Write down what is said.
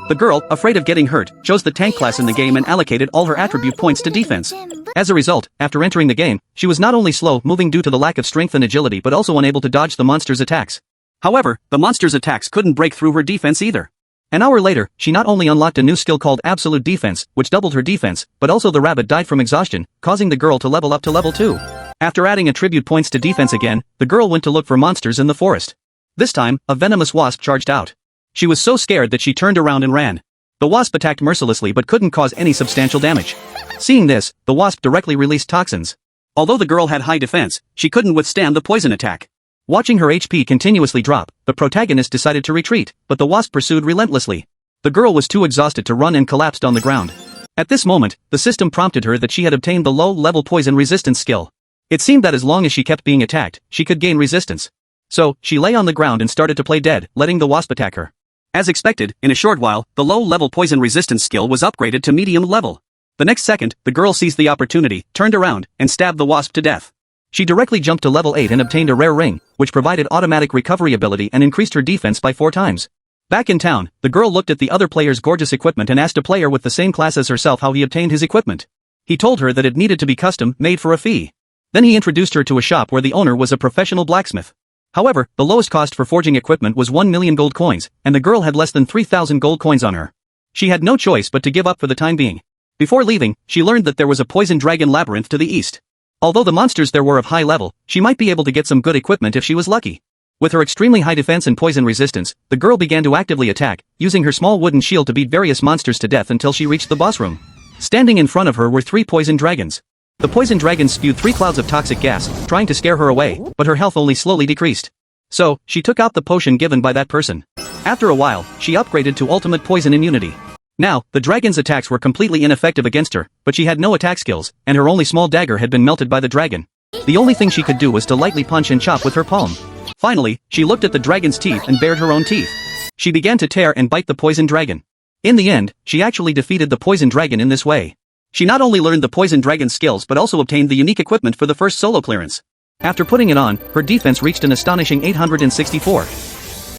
The girl, afraid of getting hurt, chose the tank class in the game and allocated all her attribute points to defense. As a result, after entering the game, she was not only slow moving due to the lack of strength and agility but also unable to dodge the monster's attacks. However, the monster's attacks couldn't break through her defense either. An hour later, she not only unlocked a new skill called Absolute Defense, which doubled her defense, but also the rabbit died from exhaustion, causing the girl to level up to level 2. After adding attribute points to defense again, the girl went to look for monsters in the forest. This time, a venomous wasp charged out. She was so scared that she turned around and ran. The wasp attacked mercilessly but couldn't cause any substantial damage. Seeing this, the wasp directly released toxins. Although the girl had high defense, she couldn't withstand the poison attack. Watching her HP continuously drop, the protagonist decided to retreat, but the wasp pursued relentlessly. The girl was too exhausted to run and collapsed on the ground. At this moment, the system prompted her that she had obtained the low-level poison resistance skill. It seemed that as long as she kept being attacked, she could gain resistance. So, she lay on the ground and started to play dead, letting the wasp attack her. As expected, in a short while, the low-level poison resistance skill was upgraded to medium level. The next second, the girl seized the opportunity, turned around, and stabbed the wasp to death. She directly jumped to level 8 and obtained a rare ring, which provided automatic recovery ability and increased her defense by 4 times. Back in town, the girl looked at the other player's gorgeous equipment and asked a player with the same class as herself how he obtained his equipment. He told her that it needed to be custom-made for a fee. Then he introduced her to a shop where the owner was a professional blacksmith. However, the lowest cost for forging equipment was 1 million gold coins, and the girl had less than 3,000 gold coins on her. She had no choice but to give up for the time being. Before leaving, she learned that there was a poison dragon labyrinth to the east. Although the monsters there were of high level, she might be able to get some good equipment if she was lucky. With her extremely high defense and poison resistance, the girl began to actively attack, using her small wooden shield to beat various monsters to death until she reached the boss room. Standing in front of her were 3 poison dragons. The poison dragons spewed 3 clouds of toxic gas, trying to scare her away, but her health only slowly decreased. So, she took out the potion given by that person. After a while, she upgraded to ultimate poison immunity. Now, the dragon's attacks were completely ineffective against her, but she had no attack skills, and her only small dagger had been melted by the dragon. The only thing she could do was to lightly punch and chop with her palm. Finally, she looked at the dragon's teeth and bared her own teeth. She began to tear and bite the poison dragon. In the end, she actually defeated the poison dragon in this way. She not only learned the poison dragon's skills but also obtained the unique equipment for the first solo clearance. After putting it on, her defense reached an astonishing 864.